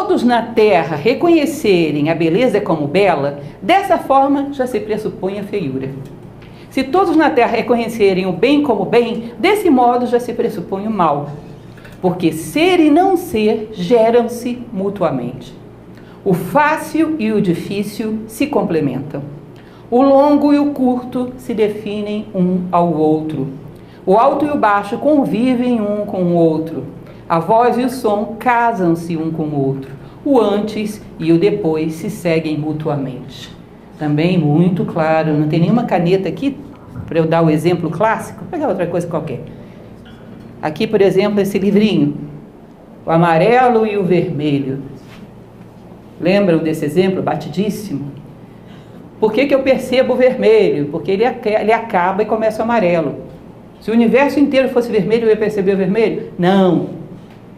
todos na Terra reconhecerem a beleza como bela, dessa forma já se pressupõe a feiura. Se todos na Terra reconhecerem o bem como bem, desse modo já se pressupõe o mal. Porque ser e não ser geram-se mutuamente. O fácil e o difícil se complementam. O longo e o curto se definem um ao outro. O alto e o baixo convivem um com o outro. A voz e o som casam-se um com o outro. O antes e o depois se seguem mutuamente. Também muito claro, não tem nenhuma caneta aqui para eu dar o exemplo clássico. Vou pegar outra coisa qualquer. Aqui, por exemplo, esse livrinho. O amarelo e o vermelho. Lembram desse exemplo batidíssimo? Por que eu percebo o vermelho? Porque ele acaba e começa o amarelo. Se o universo inteiro fosse vermelho, eu ia perceber o vermelho? Não.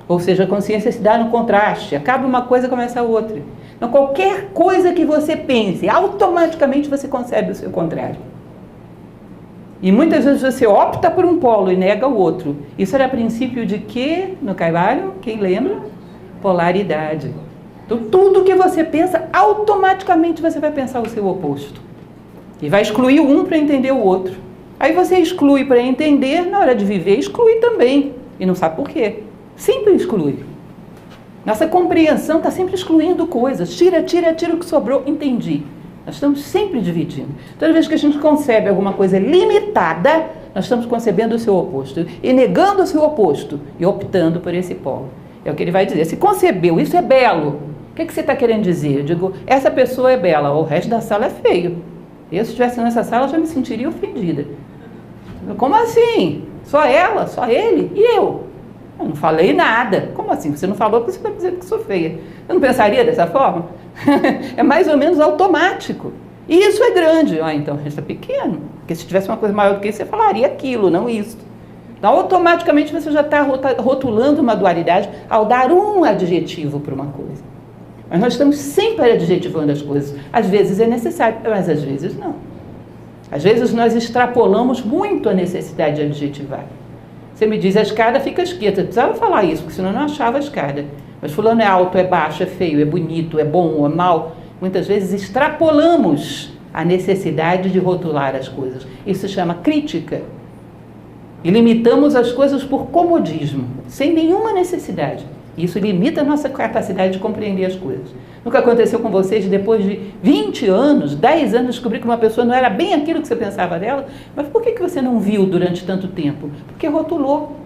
Ou seja, a consciência se dá no contraste. Acaba uma coisa e começa a outra. Então, qualquer coisa que você pense, automaticamente você concebe o seu contrário. E muitas vezes você opta por um polo e nega o outro. Isso era princípio de quê, no Kaivalho? Quem lembra? Polaridade. Então, tudo que você pensa, automaticamente você vai pensar o seu oposto. E vai excluir um para entender o outro. Aí você exclui para entender, na hora de viver, exclui também. E não sabe por quê. Sempre exclui. Nossa compreensão está sempre excluindo coisas. Tira o que sobrou, entendi. Nós estamos sempre dividindo. Toda vez que a gente concebe alguma coisa limitada, nós estamos concebendo o seu oposto. E negando o seu oposto. E optando por esse polo. É o que ele vai dizer. Se concebeu, isso é belo. O que você está querendo dizer? Eu digo, essa pessoa é bela, o resto da sala é feio. Eu, se estivesse nessa sala, já me sentiria ofendida. Como assim? Só ela? Só ele? E eu? Eu não falei nada. Como assim? Você não falou porque você está dizendo que sou feia. Eu não pensaria dessa forma? É mais ou menos automático. E isso é grande. Ah, então isso é pequeno. Porque se tivesse uma coisa maior do que isso, você falaria aquilo, não isso. Então, automaticamente você já está rotulando uma dualidade ao dar um adjetivo para uma coisa. Mas nós estamos sempre adjetivando as coisas. Às vezes é necessário, mas às vezes não. Às vezes nós extrapolamos muito a necessidade de adjetivar. Você me diz, a escada fica esquerda. Eu precisava falar isso, porque senão eu não achava a escada. Mas fulano é alto, é baixo, é feio, é bonito, é bom, é mal. Muitas vezes extrapolamos a necessidade de rotular as coisas. Isso se chama crítica. E limitamos as coisas por comodismo, sem nenhuma necessidade. Isso limita a nossa capacidade de compreender as coisas. Nunca aconteceu com vocês, depois de 20 anos, 10 anos, descobrir que uma pessoa não era bem aquilo que você pensava dela? Mas por que você não viu durante tanto tempo? Porque rotulou.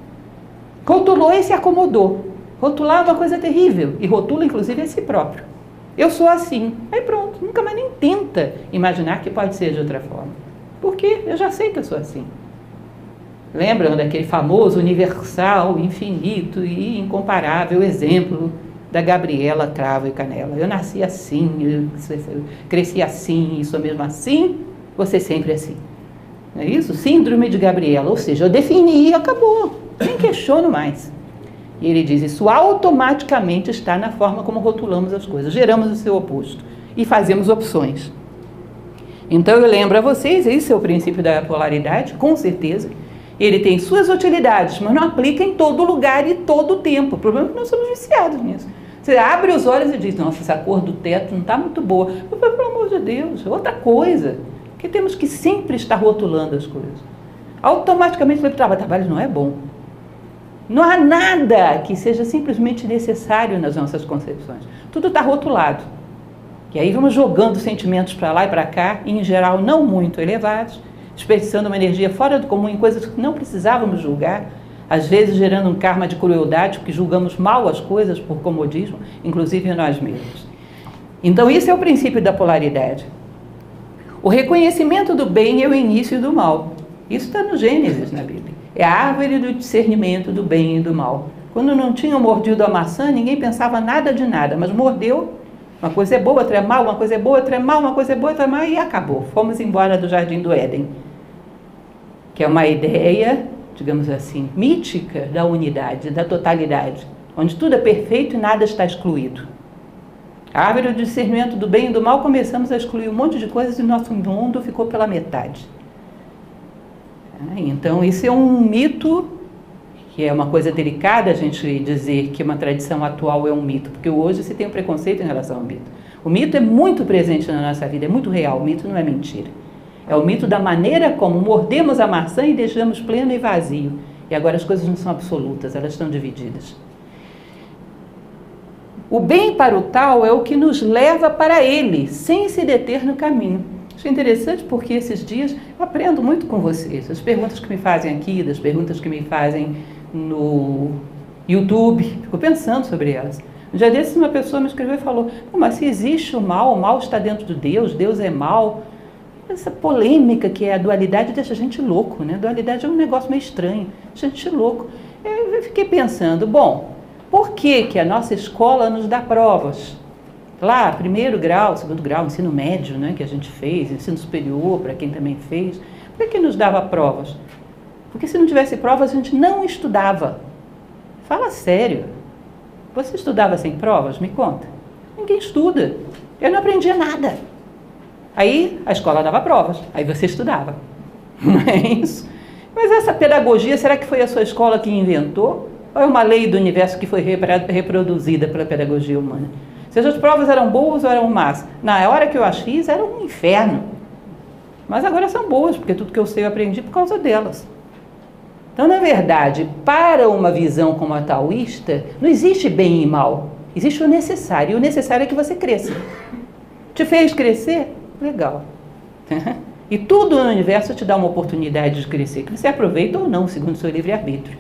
Rotulou e se acomodou. Rotular é uma coisa terrível. E rotula, inclusive, a si próprio. Eu sou assim. Aí pronto, nunca mais nem tenta imaginar que pode ser de outra forma. Porque eu já sei que eu sou assim. Lembram daquele famoso, universal, infinito e incomparável exemplo da Gabriela Cravo e Canela? Eu nasci assim, eu cresci assim, e sou mesmo assim, você sempre assim. Não é isso? Síndrome de Gabriela, ou seja, eu defini e acabou, nem questiono mais. E ele diz, isso automaticamente está na forma como rotulamos as coisas, geramos o seu oposto e fazemos opções. Então eu lembro a vocês, esse é o princípio da polaridade, com certeza. Ele tem suas utilidades, mas não aplica em todo lugar e todo tempo. O problema é que nós somos viciados nisso. Você abre os olhos e diz, nossa, essa cor do teto não está muito boa. Eu falo, pelo amor de Deus, é outra coisa. Porque temos que sempre estar rotulando as coisas. Automaticamente o trabalho não é bom. Não há nada que seja simplesmente necessário nas nossas concepções. Tudo está rotulado. E aí vamos jogando sentimentos para lá e para cá, e em geral não muito elevados, desperdiçando uma energia fora do comum em coisas que não precisávamos julgar, às vezes gerando um karma de crueldade, porque julgamos mal as coisas por comodismo, inclusive nós mesmos. Então, isso é o princípio da polaridade. O reconhecimento do bem é o início do mal. Isso está no Gênesis, na Bíblia. É a árvore do discernimento do bem e do mal. Quando não tinham mordido a maçã, ninguém pensava nada de nada, mas mordeu. Uma coisa é boa, outra é mal, uma coisa é boa, outra é mal, uma coisa é boa, outra é mal, e acabou. Fomos embora do Jardim do Éden. Que é uma ideia, digamos assim, mítica da unidade, da totalidade, onde tudo é perfeito e nada está excluído. A árvore do discernimento do bem e do mal, começamos a excluir um monte de coisas e nosso mundo ficou pela metade. Então, isso é um mito que é uma coisa delicada a gente dizer que uma tradição atual é um mito, porque hoje se tem um preconceito em relação ao mito. O mito é muito presente na nossa vida, é muito real, o mito não é mentira. É o mito da maneira como mordemos a maçã e deixamos pleno e vazio. E agora as coisas não são absolutas, elas estão divididas. O bem para o tal é o que nos leva para ele, sem se deter no caminho. Isso é interessante porque esses dias eu aprendo muito com vocês. As perguntas que me fazem aqui, das perguntas que me fazem no YouTube, fico pensando sobre elas. Um dia desses uma pessoa me escreveu e falou: mas se existe o mal está dentro de Deus, Deus é mal. Essa polêmica que é a dualidade deixa a gente louco, né? A dualidade é um negócio meio estranho, deixa a gente louco. Eu fiquei pensando, bom, por que a nossa escola nos dá provas? Lá, primeiro grau, segundo grau, ensino médio, né, que a gente fez, ensino superior, para quem também fez, por que nos dava provas? Porque se não tivesse provas, a gente não estudava. Fala sério. Você estudava sem provas? Me conta. Ninguém estuda. Eu não aprendia nada. Aí a escola dava provas, aí você estudava. Não é isso? Mas essa pedagogia, será que foi a sua escola que inventou? Ou é uma lei do universo que foi reproduzida pela pedagogia humana? Se as provas eram boas ou eram más? Na hora que eu as fiz, era um inferno. Mas agora são boas, porque tudo que eu sei eu aprendi por causa delas. Então, na verdade, para uma visão como a taoísta, não existe bem e mal. Existe o necessário. E o necessário é que você cresça. Te fez crescer? Legal. E tudo no universo te dá uma oportunidade de crescer, que você aproveita ou não, segundo o seu livre-arbítrio.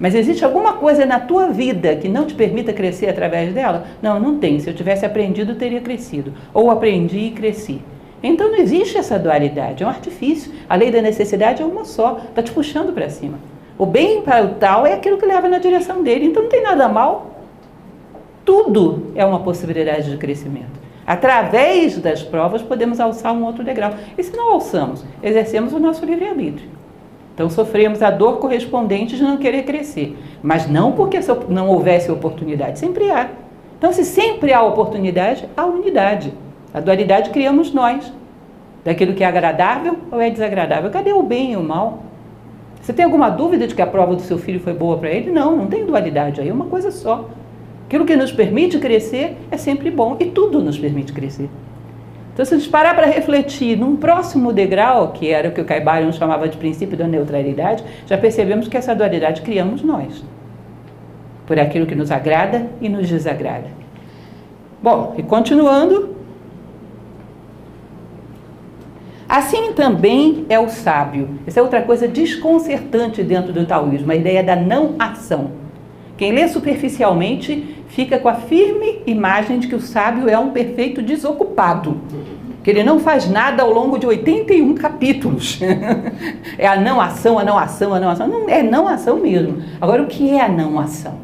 Mas existe alguma coisa na tua vida que não te permita crescer através dela? Não, não tem. Se eu tivesse aprendido, eu teria crescido. Ou aprendi e cresci. Então não existe essa dualidade, é um artifício. A lei da necessidade é uma só, está te puxando para cima. O bem para o tal é aquilo que leva na direção dele, então não tem nada mal. Tudo é uma possibilidade de crescimento. Através das provas podemos alçar um outro degrau. E se não alçamos, exercemos o nosso livre-arbítrio. Então sofremos a dor correspondente de não querer crescer. Mas não porque não houvesse oportunidade, sempre há. Então se sempre há oportunidade, há unidade. A dualidade criamos nós. Daquilo que é agradável ou é desagradável. Cadê o bem e o mal? Você tem alguma dúvida de que a prova do seu filho foi boa para ele? Não, não tem dualidade aí, é uma coisa só. Aquilo que nos permite crescer é sempre bom e tudo nos permite crescer. Então, se a gente parar para refletir num próximo degrau, que era o que o Caibalion chamava de princípio da neutralidade, já percebemos que essa dualidade criamos nós, por aquilo que nos agrada e nos desagrada. Bom, e continuando, assim também é o sábio. Essa é outra coisa desconcertante dentro do taoísmo, a ideia da não ação. Quem lê superficialmente fica com a firme imagem de que o sábio é um perfeito desocupado, que ele não faz nada ao longo de 81 capítulos. É a não ação, a não ação, a não ação. Não, é não ação mesmo. Agora, o que é a não ação?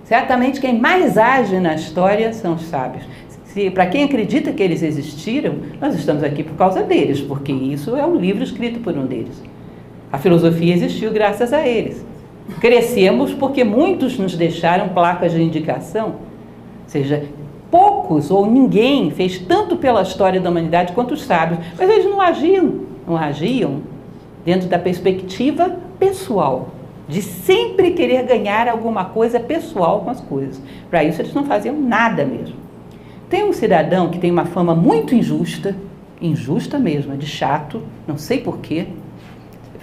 Certamente quem mais age na história são os sábios. Para quem acredita que eles existiram, nós estamos aqui por causa deles, porque isso é um livro escrito por um deles. A filosofia existiu graças a eles. Crescemos porque muitos nos deixaram placas de indicação, ou seja, poucos ou ninguém fez tanto pela história da humanidade quanto os sábios, mas eles não agiam dentro da perspectiva pessoal, de sempre querer ganhar alguma coisa pessoal com as coisas. Para isso eles não faziam nada mesmo. Tem um cidadão que tem uma fama muito injusta mesmo, de chato, não sei porquê,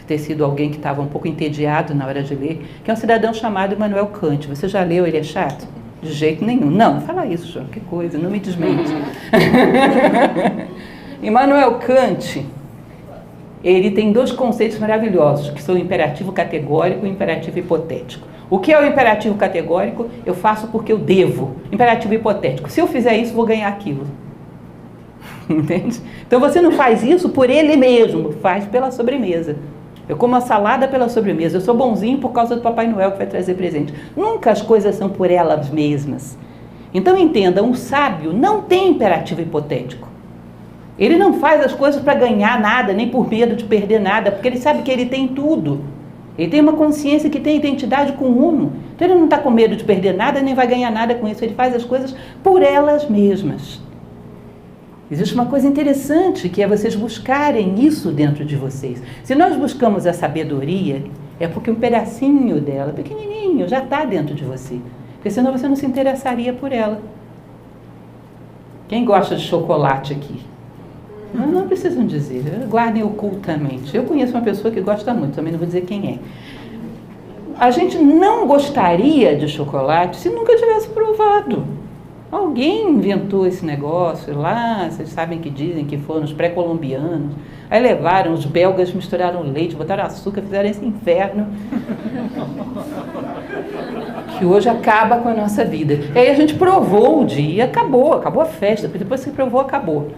ter sido alguém que estava um pouco entediado na hora de ler, que é um cidadão chamado Immanuel Kant. Você já leu Ele é Chato? De jeito nenhum. Não fala isso, João, que coisa, não me desmente. Immanuel Kant, ele tem dois conceitos maravilhosos, que são o imperativo categórico e o imperativo hipotético. O que é o imperativo categórico? Eu faço porque eu devo. Imperativo hipotético. Se eu fizer isso, vou ganhar aquilo. Entende? Então você não faz isso por ele mesmo, faz pela sobremesa. Eu como a salada pela sobremesa, eu sou bonzinho por causa do Papai Noel que vai trazer presente. Nunca as coisas são por elas mesmas. Então entenda, um sábio não tem imperativo hipotético. Ele não faz as coisas para ganhar nada, nem por medo de perder nada, porque ele sabe que ele tem tudo. Ele tem uma consciência que tem identidade com o uno. Então ele não está com medo de perder nada, nem vai ganhar nada com isso. Ele faz as coisas por elas mesmas. Existe uma coisa interessante, que é vocês buscarem isso dentro de vocês. Se nós buscamos a sabedoria, É porque um pedacinho dela, pequenininho, já está dentro de você. Porque senão você não se interessaria por ela. Quem gosta de chocolate aqui? Não precisam dizer, guardem ocultamente. Eu conheço uma pessoa que gosta muito, também não vou dizer quem é. A gente não gostaria de chocolate se nunca tivesse provado. Alguém inventou esse negócio lá, vocês sabem que dizem que foram os pré-colombianos. Aí levaram, os belgas misturaram leite, botaram açúcar, fizeram esse inferno. Que hoje acaba com a nossa vida. E aí a gente provou o dia, acabou a festa, depois que provou, acabou.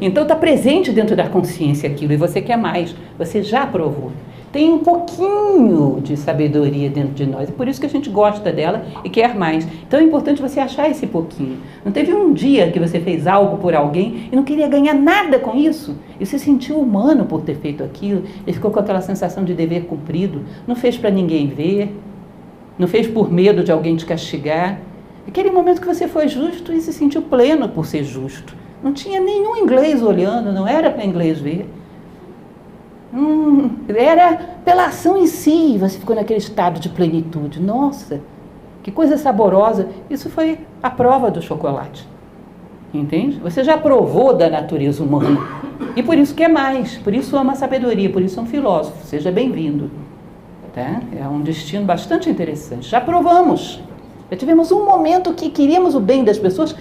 Então está presente dentro da consciência aquilo, e você quer mais, você já provou. Tem um pouquinho de sabedoria dentro de nós, e por isso que a gente gosta dela e quer mais. Então é importante você achar esse pouquinho. Não teve um dia que você fez algo por alguém e não queria ganhar nada com isso, e se sentiu humano por ter feito aquilo, e ficou com aquela sensação de dever cumprido, não fez para ninguém ver, não fez por medo de alguém te castigar. Aquele momento que você foi justo e se sentiu pleno por ser justo. Não tinha nenhum inglês olhando, não era para inglês ver. Era pela ação em si, você ficou naquele estado de plenitude. Nossa, que coisa saborosa. Isso foi a prova do chocolate. Entende? Você já provou da natureza humana. E por isso quer mais, por isso ama a sabedoria, por isso é um filósofo. Seja bem-vindo. Tá? É um destino bastante interessante. Já provamos. Já tivemos um momento que queríamos o bem das pessoas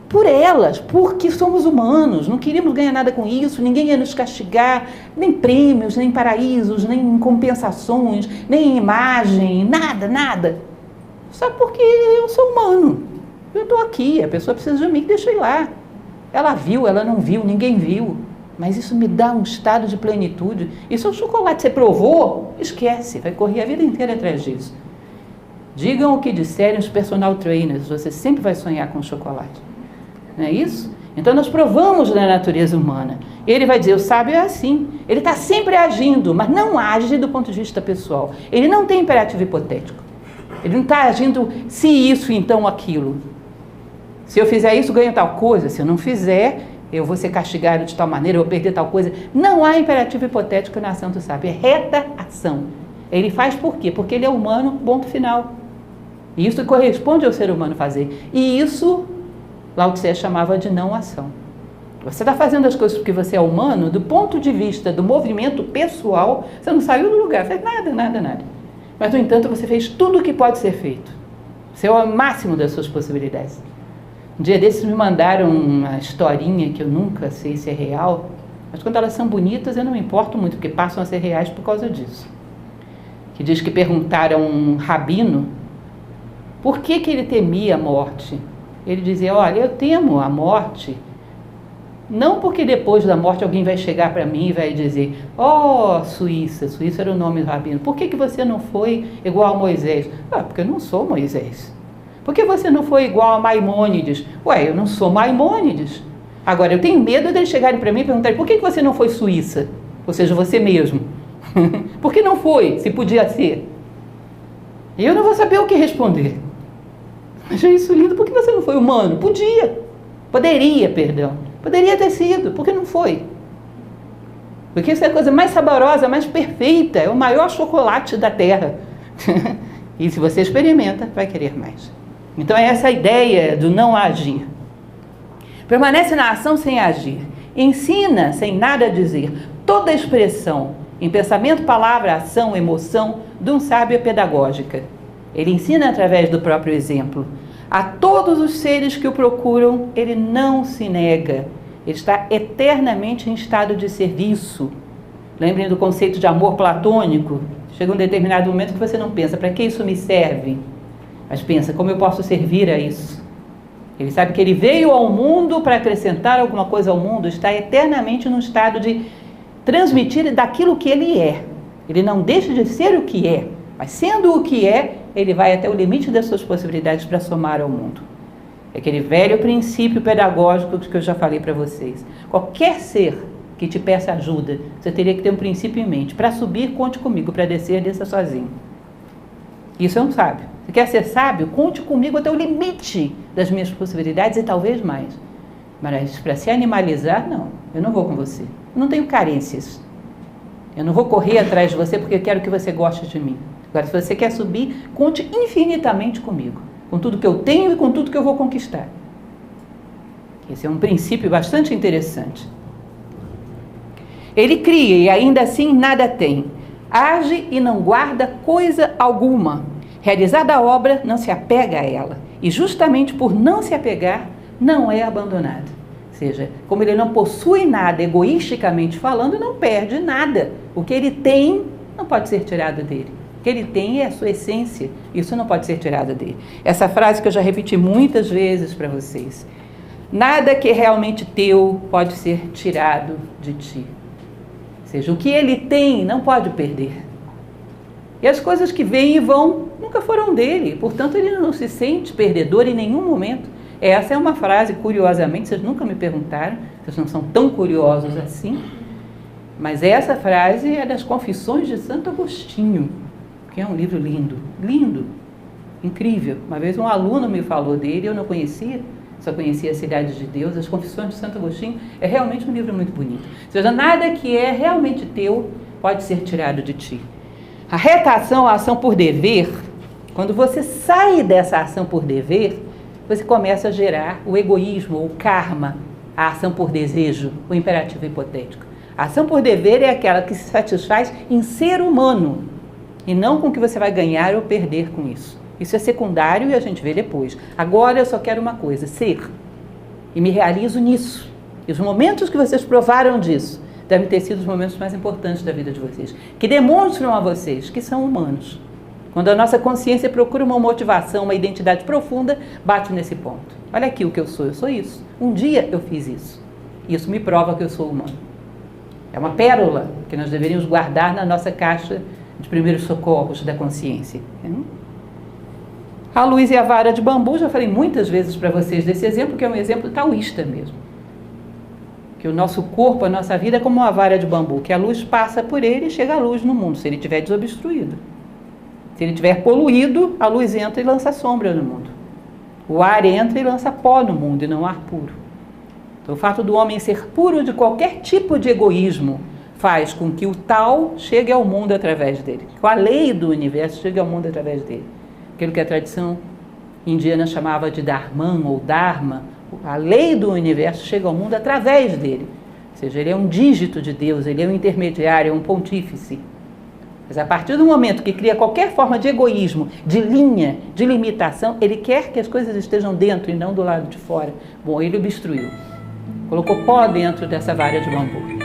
por elas, porque somos humanos, não queríamos ganhar nada com isso, ninguém ia nos castigar, nem prêmios, nem paraísos, nem compensações, nem imagem, nada. Só porque eu sou humano, eu estou aqui, a pessoa precisa de mim, deixa eu ir lá. Ela viu, ela não viu, ninguém viu, mas isso me dá um estado de plenitude. E se o chocolate você provou, esquece, vai correr a vida inteira atrás disso. Digam o que disserem os personal trainers, você sempre vai sonhar com chocolate. Não é isso? Então nós provamos na natureza humana. Ele vai dizer, o sábio é assim. Ele está sempre agindo, mas não age do ponto de vista pessoal. Ele não tem imperativo hipotético. Ele não está agindo se isso, então aquilo. Se eu fizer isso, ganho tal coisa. Se eu não fizer, eu vou ser castigado de tal maneira, eu vou perder tal coisa. Não há imperativo hipotético na ação do sábio. É reta ação. Ele faz por quê? Porque ele é humano, ponto final. E isso corresponde ao ser humano fazer. E isso Lao Tse chamava de não ação. Você está fazendo as coisas porque você é humano, do ponto de vista do movimento pessoal, você não saiu do lugar, fez nada. Mas, no entanto, você fez tudo o que pode ser feito. Você é o máximo das suas possibilidades. Um dia desses me mandaram uma historinha que eu nunca sei se é real, mas quando elas são bonitas eu não me importo muito, porque passam a ser reais por causa disso. Que diz que perguntaram a um rabino por que ele temia a morte. Ele dizia, olha, eu temo a morte, não porque depois da morte alguém vai chegar para mim e vai dizer, Suíça era o nome do rabino, por que você não foi igual a Moisés? Porque eu não sou Moisés. Por que você não foi igual a Maimônides? Eu não sou Maimônides. Agora, eu tenho medo deles chegarem para mim e perguntarem, por que você não foi Suíça? Ou seja, você mesmo. Por que não foi, se podia ser? E eu não vou saber o que responder. Achei isso lindo. Por que você não foi humano? Poderia ter sido. Por que não foi? Porque isso é a coisa mais saborosa, mais perfeita. É o maior chocolate da terra. E se você experimenta, vai querer mais. Então é essa a ideia do não agir. Permanece na ação sem agir. Ensina sem nada dizer. Toda expressão em pensamento, palavra, ação, emoção de um sábio é pedagógica. Ele ensina através do próprio exemplo. A todos os seres que o procuram, ele não se nega. Ele está eternamente em estado de serviço. Lembrem do conceito de amor platônico? Chega um determinado momento que você não pensa, para que isso me serve? Mas pensa, como eu posso servir a isso? Ele sabe que ele veio ao mundo para acrescentar alguma coisa ao mundo, está eternamente num estado de transmitir daquilo que ele é. Ele não deixa de ser o que é, mas sendo o que é, ele vai até o limite das suas possibilidades para somar ao mundo. É aquele velho princípio pedagógico que eu já falei para vocês. Qualquer ser que te peça ajuda, você teria que ter um princípio em mente. Para subir, conte comigo. Para descer, desça sozinho. Isso é um sábio. Você quer ser sábio? Conte comigo até o limite das minhas possibilidades e talvez mais. Mas para se animalizar, não. Eu não vou com você. Eu não tenho carências. Eu não vou correr atrás de você porque eu quero que você goste de mim. Agora, se você quer subir, conte infinitamente comigo, com tudo que eu tenho e com tudo que eu vou conquistar. Esse é um princípio bastante interessante. Ele cria e ainda assim nada tem. Age e não guarda coisa alguma. Realizada a obra, não se apega a ela. E justamente por não se apegar, não é abandonado. Ou seja, como ele não possui nada, egoisticamente falando, não perde nada. O que ele tem não pode ser tirado dele. O que ele tem é a sua essência. Isso não pode ser tirado dele. Essa frase que eu já repeti muitas vezes para vocês. Nada que é realmente teu pode ser tirado de ti. Ou seja, o que ele tem não pode perder. E as coisas que vêm e vão nunca foram dele. Portanto, ele não se sente perdedor em nenhum momento. Essa é uma frase, curiosamente, vocês nunca me perguntaram, vocês não são tão curiosos assim, mas essa frase é das Confissões de Santo Agostinho, que é um livro lindo, lindo, incrível. Uma vez um aluno me falou dele, eu não conhecia, só conhecia a Cidade de Deus. As Confissões de Santo Agostinho é realmente um livro muito bonito. Ou seja, nada que é realmente teu pode ser tirado de ti. A reta ação, a ação por dever, quando você sai dessa ação por dever, você começa a gerar o egoísmo, o karma, a ação por desejo, o imperativo hipotético. A ação por dever é aquela que se satisfaz em ser humano e não com o que você vai ganhar ou perder com isso. Isso é secundário e a gente vê depois. Agora eu só quero uma coisa, ser. E me realizo nisso. E os momentos que vocês provaram disso devem ter sido os momentos mais importantes da vida de vocês, que demonstram a vocês que são humanos. Quando a nossa consciência procura uma motivação, uma identidade profunda, bate nesse ponto. Olha aqui o que eu sou isso. Um dia eu fiz isso. Isso me prova que eu sou humano. É uma pérola que nós deveríamos guardar na nossa caixa de primeiros socorros da consciência. A luz e a vara de bambu, já falei muitas vezes para vocês desse exemplo, que é um exemplo taoísta mesmo. Que o nosso corpo, a nossa vida é como uma vara de bambu, que a luz passa por ele e chega a luz no mundo, se ele estiver desobstruído. Se ele estiver poluído, a luz entra e lança sombra no mundo. O ar entra e lança pó no mundo e não ar puro. Então, o fato do homem ser puro de qualquer tipo de egoísmo faz com que o tal chegue ao mundo através dele. Que a lei do universo chegue ao mundo através dele. Aquilo que a tradição indiana chamava de Dharman ou Dharma, a lei do universo chega ao mundo através dele. Ou seja, ele é um dígito de Deus, ele é um intermediário, é um pontífice. Mas a partir do momento que cria qualquer forma de egoísmo, de linha, de limitação, ele quer que as coisas estejam dentro e não do lado de fora. Bom, ele obstruiu. Colocou pó dentro dessa vara de bambu.